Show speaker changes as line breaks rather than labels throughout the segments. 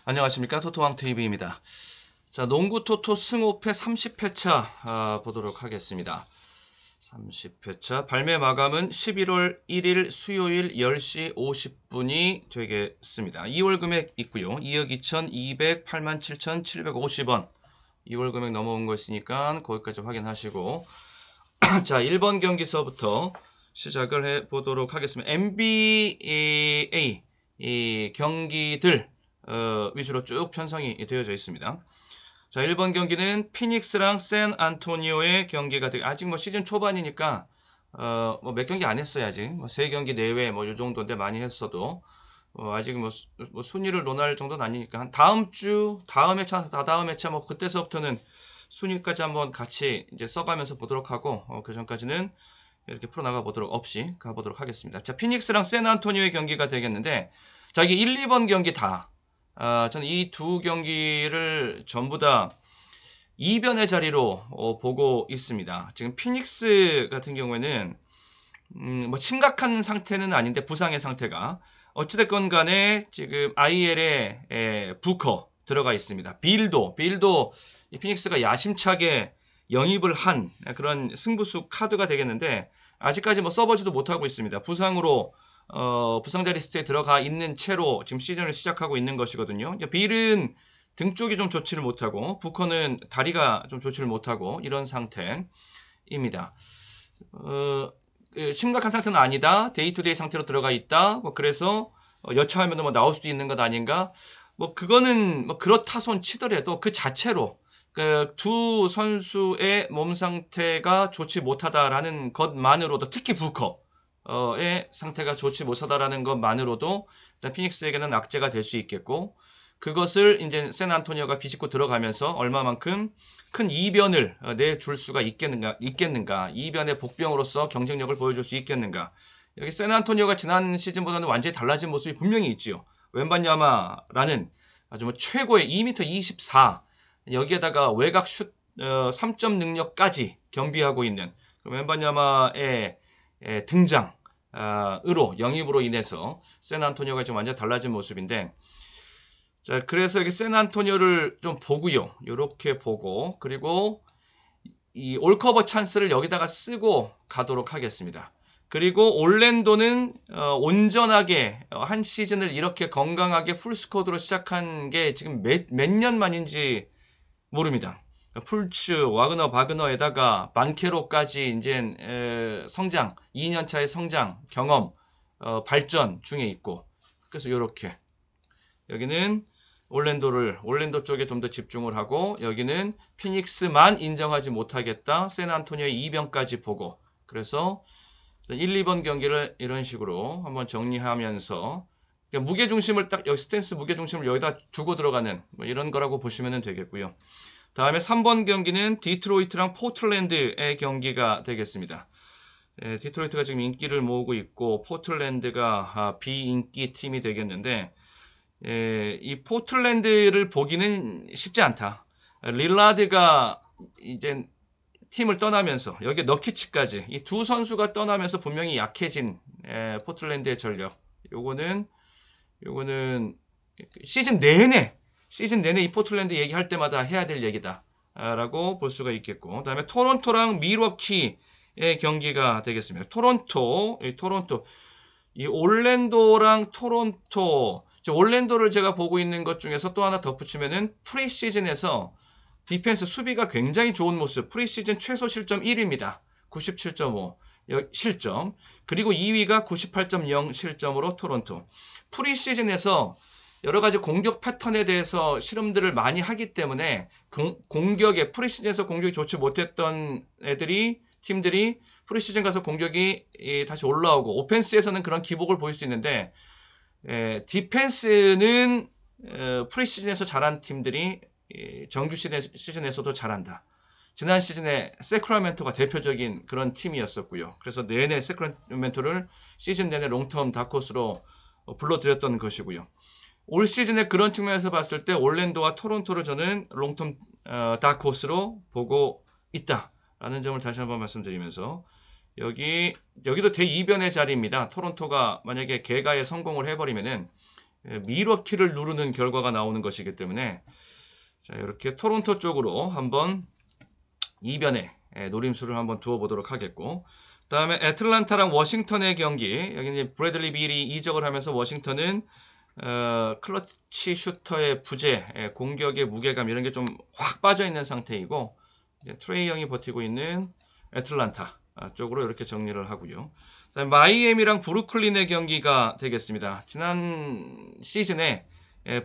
안녕하십니까, 토토왕TV입니다. 자, 농구 토토 승호패 30회차 보도록 하겠습니다. 30회차 발매 마감은 11월 1일 수요일 10시 50분이 되겠습니다. 2월 금액 있고요. 2억 2,208만 7,750원. 2월 금액 넘어온 거 있으니까 거기까지 확인하시고 자, 1번 경기서부터 시작을 해 보도록 하겠습니다. NBA 이 경기들 위주로 쭉 편성이 되어져 있습니다. 자, 1번 경기는 피닉스랑 샌안토니오의 경기가 아직 뭐 시즌 초반이니까 뭐 몇 경기 안 했어요. 아직 뭐 3경기 내외 뭐 요 정도인데 많이 했어도 아직 뭐 순위를 논할 정도는 아니니까 한 다음 주 다음 회차 다다음 회차 뭐 그때서부터는 순위까지 한번 같이 이제 써가면서 보도록 하고 그 전까지는 이렇게 풀어나가 보도록 없이 가보도록 하겠습니다. 자, 피닉스랑 샌안토니오의 경기가 되겠는데 자, 이게 1, 2번 경기 다 저는 이 두 경기를 전부 다 이변의 자리로 보고 있습니다. 지금 피닉스 같은 경우에는 뭐 심각한 상태는 아닌데 부상의 상태가 어찌됐건 간에 지금 IL에 부커 들어가 있습니다. 빌도 이 피닉스가 야심차게 영입을 한 그런 승부수 카드가 되겠는데 아직까지 뭐 써보지도 못하고 있습니다. 부상으로 부상자 리스트에 들어가 있는 채로 지금 시즌을 시작하고 있는 것이거든요. 이제 빌은 등 쪽이 좀 좋지를 못하고 부커는 다리가 좀 좋지를 못하고 이런 상태입니다. 심각한 상태는 아니다. 데이투데이 상태로 들어가 있다. 뭐 그래서 여차하면 뭐 나올 수도 있는 것 아닌가. 뭐 그거는 뭐 그렇다 손 치더라도 그 자체로 그 두 선수의 몸 상태가 좋지 못하다라는 것만으로도 특히 부커의 상태가 좋지 못하다라는 것만으로도 일단 피닉스에게는 악재가 될 수 있겠고 그것을 이제 샌안토니오가 비집고 들어가면서 얼마만큼 큰 이변을 내줄 수가 있겠는가, 이변의 복병으로서 경쟁력을 보여줄 수 있겠는가. 여기 샌안토니오가 지난 시즌보다는 완전히 달라진 모습이 분명히 있지요. 웬반야마라는 아주 뭐 최고의 2m 24 여기에다가 외곽 슛 3점 능력까지 겸비하고 있는 웬반야마의 등장으로 영입으로 인해서 샌안토니오가 지금 완전 달라진 모습인데 자, 그래서 여기 샌안토니오를 좀 보고요. 이렇게 보고 그리고 이 올커버 찬스를 여기다가 쓰고 가도록 하겠습니다. 그리고 올랜도는 온전하게 한 시즌을 이렇게 건강하게 풀스쿼드로 시작한 게 지금 몇 년 만인지 모릅니다. 풀츠, 와그너, 바그너에다가 만케로까지 이제 성장, 2년차의 성장, 경험, 발전 중에 있고 그래서 이렇게 여기는 올랜도 쪽에 좀 더 집중을 하고 여기는 피닉스만 인정하지 못하겠다. 샌안토니오의 이변까지 보고 그래서 1, 2번 경기를 이런 식으로 한번 정리하면서 무게중심을 딱 여기 스탠스 무게중심을 여기다 두고 들어가는 뭐 이런 거라고 보시면 되겠고요. 다음에 3번 경기는 디트로이트랑 포틀랜드의 경기가 되겠습니다. 디트로이트가 지금 인기를 모으고 있고 포틀랜드가 비인기 팀이 되겠는데 이 포틀랜드를 보기는 쉽지 않다. 릴라드가 이제 팀을 떠나면서 여기에 너키치까지 이 두 선수가 떠나면서 분명히 약해진 포틀랜드의 전력. 요거는 시즌 내내 이 포틀랜드 얘기할 때마다 해야 될 얘기다. 라고 볼 수가 있겠고. 그다음에 토론토랑 밀워키의 경기가 되겠습니다. 토론토 이 올랜도랑 토론토 올랜도를 제가 보고 있는 것 중에서 또 하나 덧붙이면은 프리시즌에서 디펜스 수비가 굉장히 좋은 모습. 프리시즌 최소 실점 1위입니다. 97.5 실점. 그리고 2위가 98.0 실점으로 토론토. 프리시즌에서 여러 가지 공격 패턴에 대해서 실험들을 많이 하기 때문에 공격에 프리시즌에서 공격이 좋지 못했던 팀들이 프리시즌 가서 공격이 다시 올라오고 오펜스에서는 그런 기복을 보일 수 있는데 디펜스는 프리시즌에서 잘한 팀들이 정규 시즌에서도 잘한다. 지난 시즌에 세크라멘토가 대표적인 그런 팀이었었고요. 그래서 내내 세크라멘토를 시즌 내내 롱텀 다크호스로 불러들였던 것이고요. 올 시즌에 그런 측면에서 봤을 때 올랜도와 토론토를 저는 롱텀 다크호스로 보고 있다라는 점을 다시 한번 말씀드리면서 여기도 대이변의 자리입니다. 토론토가 만약에 개가에 성공을 해버리면은 미러키를 누르는 결과가 나오는 것이기 때문에 자, 이렇게 토론토 쪽으로 한번 이변에 노림수를 한번 두어 보도록 하겠고, 그다음에 애틀란타랑 워싱턴의 경기, 여기 이제 브래들리 빌이 이적을 하면서 워싱턴은 클러치 슈터의 부재, 공격의 무게감 이런 게 좀 확 빠져 있는 상태이고, 이제 트레이 형이 버티고 있는 애틀란타 쪽으로 이렇게 정리를 하고요. 그다음에 마이애미랑 브루클린의 경기가 되겠습니다. 지난 시즌에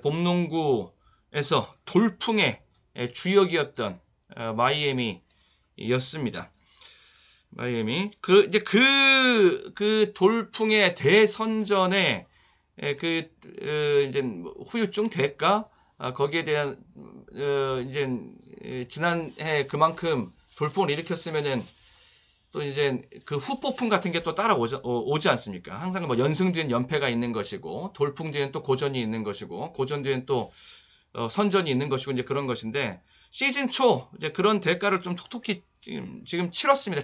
봄농구에서 돌풍의 주역이었던 마이애미였습니다. 마이애미 그 돌풍의 대선전에 이제 후유증 대가 거기에 대한 이제 지난해 그만큼 돌풍을 일으켰으면은 또 이제 그 후폭풍 같은 게 또 오지 않습니까? 항상 뭐 연승 뒤엔 연패가 있는 것이고, 돌풍 뒤엔 또 고전이 있는 것이고, 고전 뒤엔 또 선전이 있는 것이고, 이제 그런 것인데, 시즌 초 이제 그런 대가를 좀 톡톡히 지금 치렀습니다.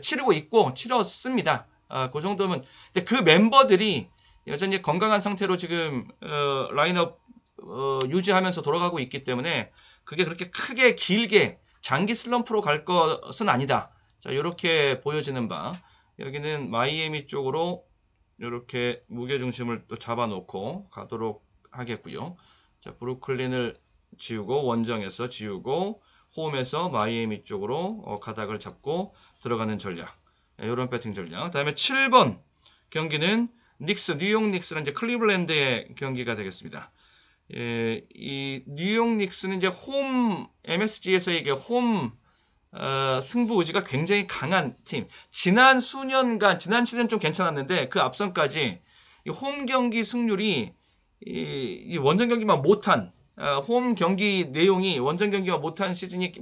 그 정도면. 근데 그 멤버들이 여전히 건강한 상태로 지금 라인업 유지하면서 돌아가고 있기 때문에 그게 그렇게 크게 길게 장기 슬럼프로 갈 것은 아니다. 자, 이렇게 보여지는 바, 여기는 마이애미 쪽으로 이렇게 무게중심을 또 잡아놓고 가도록 하겠고요. 자, 브루클린을 지우고, 원정에서 지우고, 홈에서 마이애미 쪽으로 가닥을 잡고 들어가는 전략. 이런 배팅 전략. 그 다음에 7번 경기는 뉴욕 닉스랑 이제 클리블랜드의 경기가 되겠습니다. 이 뉴욕 닉스는 이제 홈, MSG에서의 이게 홈 승부 의지가 굉장히 강한 팀. 지난 수년간, 지난 시즌 좀 괜찮았는데 그 앞선까지 이 홈 경기 승률이 이 원정 경기만 못한 홈 경기 내용이 원정 경기와 못한 시즌이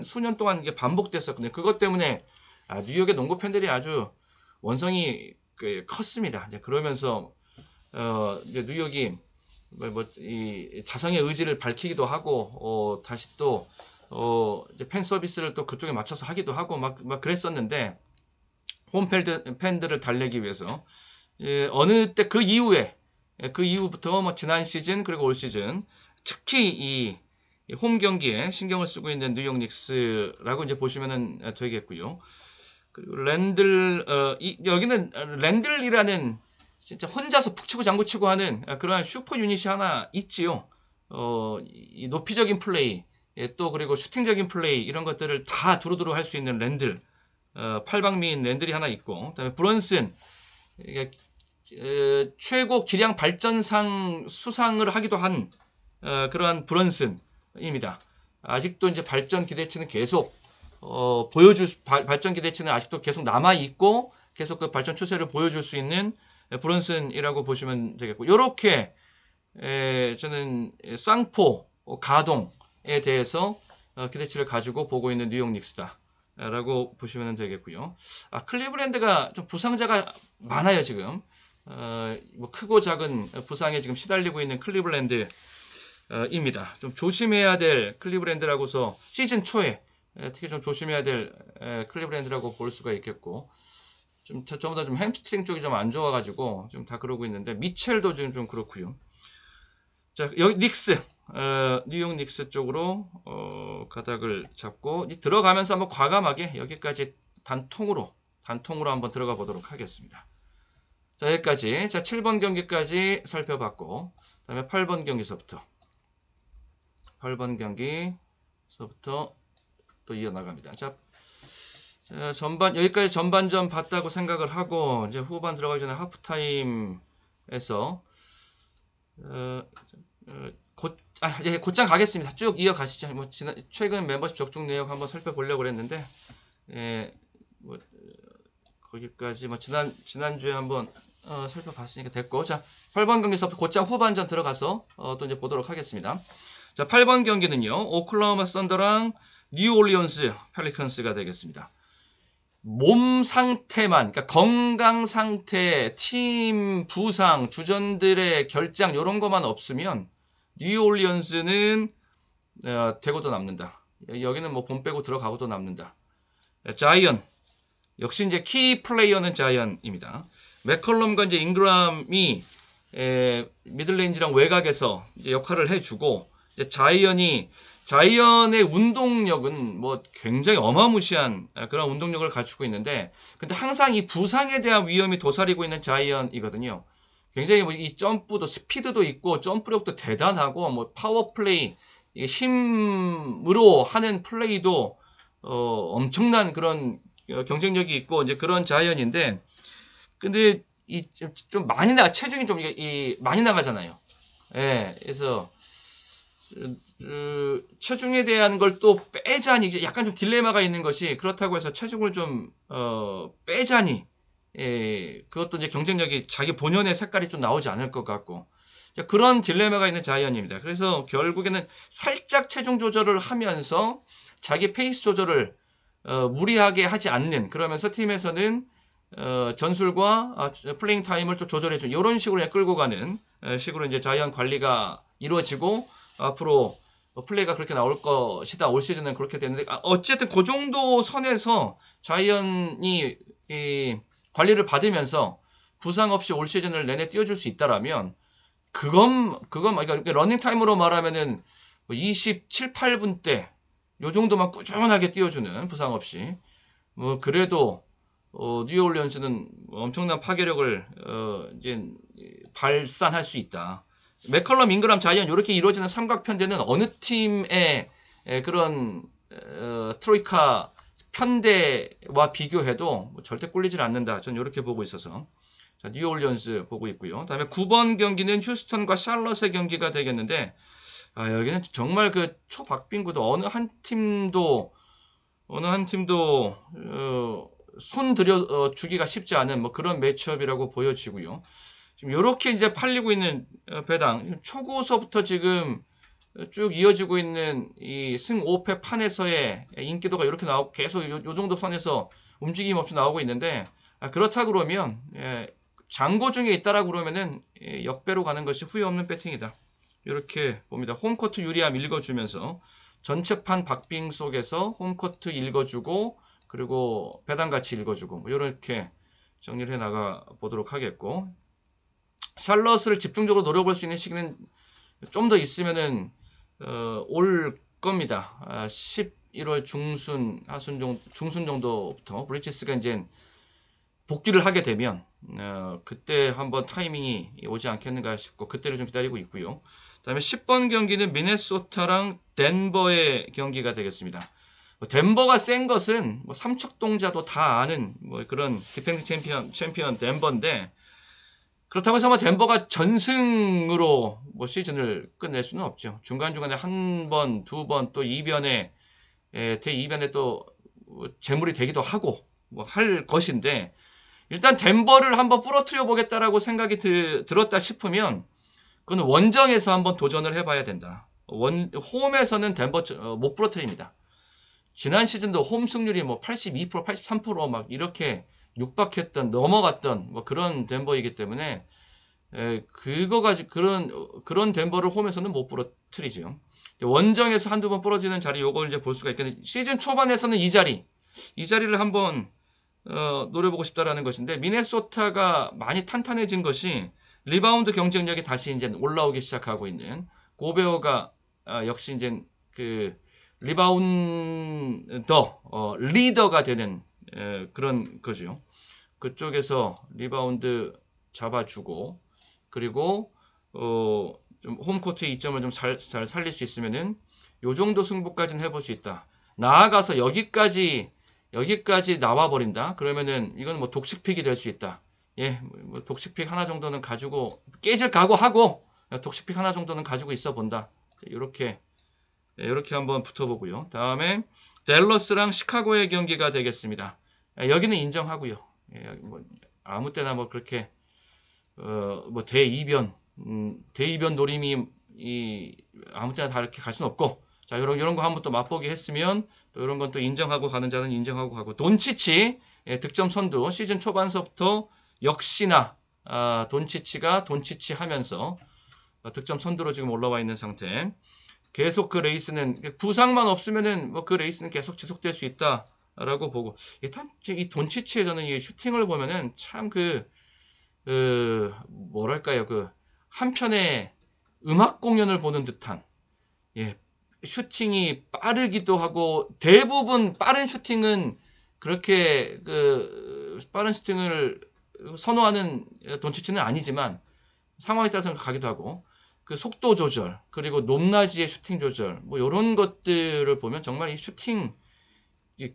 수년 동안 이게 반복됐었거든요. 그것 때문에 뉴욕의 농구 팬들이 아주 원성이 컸습니다. 이제 그러면서 이제 뉴욕이 이 자성의 의지를 밝히기도 하고 다시 또 이제 팬 서비스를 또 그쪽에 맞춰서 하기도 하고 막 그랬었는데, 홈 팬들을 달래기 위해서 어느 때 그 이후부터 뭐 지난 시즌 그리고 올 시즌 특히 이 홈 경기에 신경을 쓰고 있는 뉴욕 닉스라고 이제 보시면 되겠고요. 그리고 여기는 랜들이라는 진짜 혼자서 푹 치고 장구 치고 하는 그러한 슈퍼 유닛이 하나 있지요. 이 높이적인 플레이, 또 그리고 슈팅적인 플레이 이런 것들을 다 두루두루 할 수 있는 랜들, 팔방미인 랜들이 하나 있고, 그다음에 브런슨, 최고 기량 발전상 수상을 하기도 한 그러한 브런슨입니다. 아직도 이제 발전 기대치는 계속 발전 기대치는 아직도 계속 남아 있고 계속 그 발전 추세를 보여줄 수 있는 브런슨이라고 보시면 되겠고, 이렇게 저는 쌍포 가동에 대해서 기대치를 가지고 보고 있는 뉴욕 닉스다라고 보시면 되겠고요. 클리블랜드가 좀 부상자가 많아요 지금. 뭐 크고 작은 부상에 지금 시달리고 있는 클리블랜드입니다. 좀 조심해야 될 클리블랜드라고서 시즌 초에 특히 좀 조심해야 될 클리블랜드라고 볼 수가 있겠고, 전부 다 좀 햄스트링 쪽이 좀 안 좋아가지고 좀 다 그러고 있는데, 미첼도 지금 좀 그렇고요. 자, 여기 닉스, 뉴욕 닉스 쪽으로 가닥을 잡고 들어가면서 한번 과감하게 여기까지 단통으로 한번 들어가 보도록 하겠습니다. 자, 여기까지. 자, 7번 경기까지 살펴봤고, 그다음에 8번 경기서부터 또 이어나갑니다. 자, 여기까지 전반전 봤다고 생각을 하고, 이제 후반 들어가기 전에 하프타임에서 이제 곧장 가겠습니다. 쭉 이어가시죠. 뭐 최근 멤버십 적중 내역 한번 살펴보려고 그랬는데, 뭐 거기까지 뭐 지난주에 한번 살펴봤으니까 됐고, 자, 8번 경기서부터 곧장 후반전 들어가서 또 이제 보도록 하겠습니다. 자, 8번 경기는요, 오클라호마 썬더랑 뉴올리언스 펠리컨스가 되겠습니다. 몸 상태만, 그러니까 건강 상태, 팀 부상, 주전들의 결장 이런 것만 없으면 뉴올리언스는 되고도 남는다. 여기는 뭐 본 빼고 들어가고도 남는다. 자이언, 역시 이제 키 플레이어는 자이언입니다. 맥컬럼과 이제 잉그람이 미들레인지랑 외곽에서 이제 역할을 해주고, 이제 자이언의 운동력은 뭐 굉장히 어마무시한 그런 운동력을 갖추고 있는데, 근데 항상 이 부상에 대한 위험이 도사리고 있는 자이언이거든요. 굉장히 뭐 이 점프도 스피드도 있고 점프력도 대단하고 뭐 파워 플레이, 힘으로 하는 플레이도 엄청난 그런 경쟁력이 있고 이제 그런 자이언인데, 근데 이 좀 많이 체중이 좀 많이 나가잖아요. 예, 그래서 체중에 대한 걸 또 빼자니 약간 좀 딜레마가 있는 것이, 그렇다고 해서 체중을 좀 빼자니 그것도 이제 경쟁력이 자기 본연의 색깔이 좀 나오지 않을 것 같고, 그런 딜레마가 있는 자이언입니다. 그래서 결국에는 살짝 체중 조절을 하면서 자기 페이스 조절을 무리하게 하지 않는, 그러면서 팀에서는 전술과 플레잉 타임을 좀 조절해준 이런 식으로 끌고 가는 식으로 이제 자이언 관리가 이루어지고, 앞으로 플레이가 그렇게 나올 것이다. 올 시즌은 그렇게 되는데, 어쨌든 그 정도 선에서 자이언이 관리를 받으면서 부상 없이 올 시즌을 내내 뛰어줄 수 있다라면, 그러니까 러닝 타임으로 말하면은 27, 8분대 요 정도만 꾸준하게 뛰어주는, 부상 없이 뭐 그래도 뉴올리언스는 엄청난 파괴력을 이제 발산할 수 있다. 맥컬럼, 잉그람, 자이언 이렇게 이루어지는 삼각편대는 어느 팀의 그런 트로이카 편대와 비교해도 뭐 절대 꿀리질 않는다. 저는 이렇게 보고 있어서, 자, 뉴올리언스 보고 있고요. 다음에 9번 경기는 휴스턴과 샬럿의 경기가 되겠는데, 여기는 정말 그 초박빙구도 어느 한 팀도 손 들여 주기가 쉽지 않은 뭐 그런 매치업이라고 보여지고요. 지금 이렇게 이제 팔리고 있는 배당, 초구서부터 지금 쭉 이어지고 있는 이 승 5패 판에서의 인기도가 이렇게 나오고 계속 요 정도 선에서 움직임 없이 나오고 있는데, 그렇다 그러면 장고 중에 있다라고 그러면은 역배로 가는 것이 후회 없는 배팅이다. 이렇게 봅니다. 홈코트 유리함 읽어주면서 전체판 박빙 속에서 홈코트 읽어주고, 그리고 배당 같이 읽어주고, 뭐 이렇게 정리를 해 나가 보도록 하겠고, 샬럿을 집중적으로 노려볼 수 있는 시기는 좀 더 있으면은 올 겁니다. 11월 중순, 중순 정도부터 브리치스가 이제 복귀를 하게 되면 그때 한번 타이밍이 오지 않겠는가 싶고, 그때를 좀 기다리고 있고요. 그다음에 10번 경기는 미네소타랑 덴버의 경기가 되겠습니다. 덴버가 센 것은 뭐 삼척동자도 다 아는 뭐 그런 디펜딩 챔피언 덴버인데, 그렇다고 해서 뭐 덴버가 전승으로 뭐 시즌을 끝낼 수는 없죠. 중간중간에 한 번, 두 번, 또 이변에 대이변에 또 재물이 되기도 하고 뭐 할 것인데, 일단 덴버를 한번 부러뜨려 보겠다라고 생각이 들었다 싶으면 그건 원정에서 한번 도전을 해봐야 된다. 홈에서는 덴버 못 부러뜨립니다. 지난 시즌도 홈 승률이 뭐 82%, 83%막 이렇게 육박했던, 넘어갔던 뭐 그런 덴버이기 때문에 그거 가지고 그런 덴버를 홈에서는 못 부러뜨리죠. 원정에서 한두 번 부러지는 자리, 요걸 이제 볼 수가 있겠는데, 시즌 초반에서는 이 자리를 한번 노려보고 싶다라는 것인데, 미네소타가 많이 탄탄해진 것이 리바운드 경쟁력이 다시 이제 올라오기 시작하고 있는, 고베어가 역시 이제 그 리바운더 리더가 되는 그런 거죠. 그쪽에서 리바운드 잡아주고, 그리고 좀 홈코트의 이점을 좀 잘 살릴 수 있으면은 요 정도 승부까지는 해볼 수 있다. 나아가서 여기까지 나와버린다. 그러면은 이건 뭐 독식픽이 될 수 있다. 예, 뭐 독식픽 하나 정도는 가지고 깨질 각오하고 독식픽 하나 정도는 가지고 있어 본다. 이렇게 한번 붙어보고요. 다음에 댈러스랑 시카고의 경기가 되겠습니다. 여기는 인정하고요. 뭐 아무 때나 뭐 그렇게 뭐 대이변 노림이 아무 때나 다 이렇게 갈 수는 없고, 자, 이런 거 한번 또 맛보기 했으면 또 이런 건 또 인정하고 가는 자는 인정하고 가고, 돈치치 득점 선두 시즌 초반서부터 역시나 돈치치가 돈치치 하면서 득점 선두로 지금 올라와 있는 상태. 계속 그 레이스는, 부상만 없으면은 뭐 그 레이스는 계속 지속될 수 있다라고 보고, 이 돈치치의 저는 이 슈팅을 보면은 참 뭐랄까요, 한편의 음악 공연을 보는 듯한, 예, 슈팅이 빠르기도 하고, 대부분 빠른 슈팅은 그렇게 빠른 슈팅을 선호하는 돈치치는 아니지만 상황에 따라서 가기도 하고, 그 속도 조절, 그리고 높낮이의 슈팅 조절, 뭐 이런 것들을 보면 정말 이 슈팅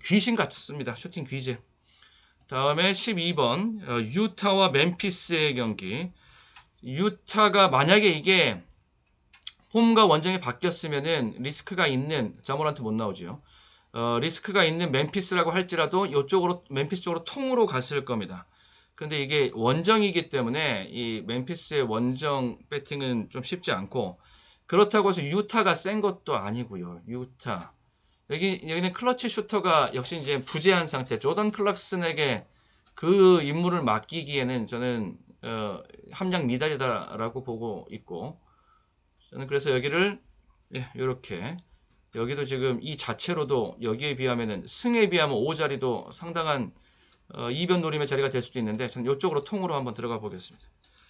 귀신 같습니다. 슈팅 귀재. 다음에 12번 유타와 멤피스의 경기. 유타가 만약에 이게 홈과 원정이 바뀌었으면은 리스크가 있는, 자모란트 못 나오죠. 리스크가 있는 멤피스라고 할지라도 이쪽으로, 멤피스 쪽으로 통으로 갔을 겁니다. 그런데 이게 원정이기 때문에 이 멤피스의 원정 배팅은 좀 쉽지 않고, 그렇다고 해서 유타가 센 것도 아니고요. 유타. 여기는 클러치 슈터가 역시 이제 부재한 상태. 조던 클락슨에게 그 임무를 맡기기에는 저는 함량 미달이다라고 보고 있고, 저는 그래서 여기를 이렇게, 여기도 지금 이 자체로도 여기에 비하면은 승에 비하면 5자리도 상당한 이변 노림의 자리가 될 수도 있는데, 저는 이쪽으로 통으로 한번 들어가 보겠습니다.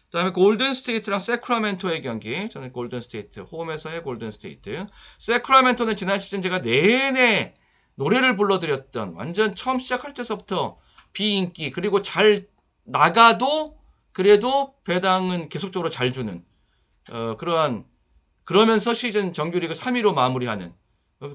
그 다음에 골든 스테이트랑 세크라멘토의 경기. 저는 골든 스테이트, 홈에서의 골든 스테이트. 세크라멘토는 지난 시즌 제가 내내 노래를 불러드렸던, 완전 처음 시작할 때서부터 비인기, 그리고 잘 나가도 그래도 배당은 계속적으로 잘 주는 그러면서 시즌 정규리그 3위로 마무리하는,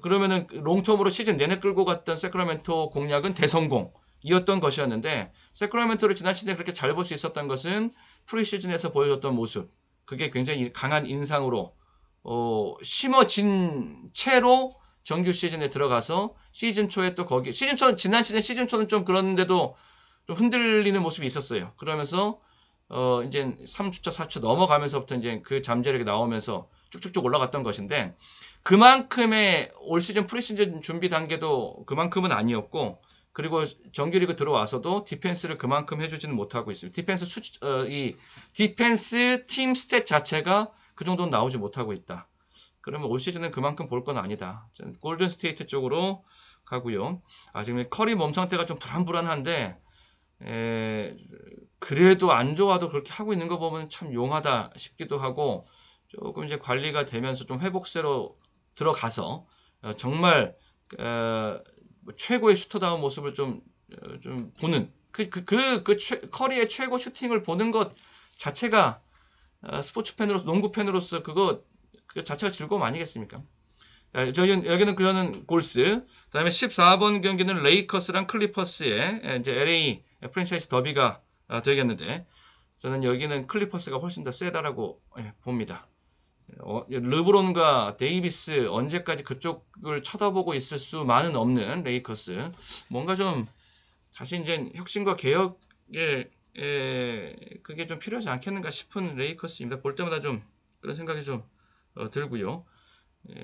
그러면은 롱텀으로 시즌 내내 끌고 갔던 세크라멘토 공략은 대성공이었던 것이었는데, 세크라멘토를 지난 시즌에 그렇게 잘 볼 수 있었던 것은 프리시즌에서 보여줬던 모습, 그게 굉장히 강한 인상으로 심어진 채로 정규 시즌에 들어가서 시즌 초에 또 거기 시즌 초, 지난 시즌 시즌 초는 좀 그런데도 좀 흔들리는 모습이 있었어요. 그러면서 이제 3주차 4주 넘어가면서부터 이제 그 잠재력이 나오면서 쭉쭉쭉 올라갔던 것인데, 그만큼의 올 시즌 프리시즌 준비 단계도 그만큼은 아니었고, 그리고 정규리그 들어와서도 디펜스를 그만큼 해주지는 못하고 있습니다. 이 디펜스 팀 스탯 자체가 그 정도는 나오지 못하고 있다. 그러면 올 시즌은 그만큼 볼 건 아니다. 골든 스테이트 쪽으로 가고요. 지금 커리 몸 상태가 좀 불안불안한데, 그래도 안 좋아도 그렇게 하고 있는 거 보면 참 용하다 싶기도 하고, 조금 이제 관리가 되면서 좀 회복세로 들어가서 정말 최고의 슈터다운 모습을 좀 보는, 커리의 최고 슈팅을 보는 것 자체가 스포츠 팬으로서, 농구 팬으로서 그 자체가 즐거움 아니겠습니까? 여기는 그거는 골스. 그다음에 14번 경기는 레이커스랑 클리퍼스의 이제 LA 프랜차이즈 더비가 되겠는데, 저는 여기는 클리퍼스가 훨씬 더 세다라고 봅니다. 르브론과 데이비스 언제까지 그쪽을 쳐다보고 있을 수만은 없는 레이커스. 뭔가 좀 다시 이제 혁신과 개혁에 그게 좀 필요하지 않겠는가 싶은 레이커스입니다. 볼 때마다 좀 그런 생각이 좀 들고요.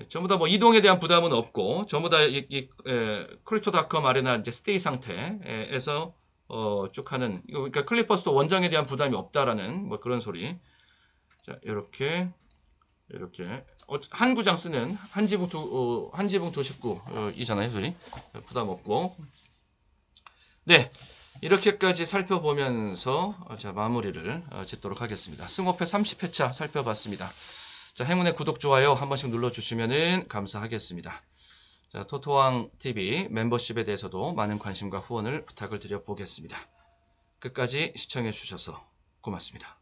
전부 다 뭐 이동에 대한 부담은 없고, 전부 다 크립토닷컴 아레나 이제 스테이 상태에서 쭉 하는, 그러니까 클리퍼스도 원정에 대한 부담이 없다라는 뭐 그런 소리. 자, 이렇게 한 구장 쓰는 한 지붕 두 식구이잖아요, 소리. 부담 없고. 네, 이렇게까지 살펴보면서 자, 마무리를 짓도록 하겠습니다. 승호패 30회차 살펴봤습니다. 자, 행운의 구독, 좋아요 한 번씩 눌러주시면 감사하겠습니다. 자, 토토왕TV 멤버십에 대해서도 많은 관심과 후원을 부탁을 드려보겠습니다. 끝까지 시청해주셔서 고맙습니다.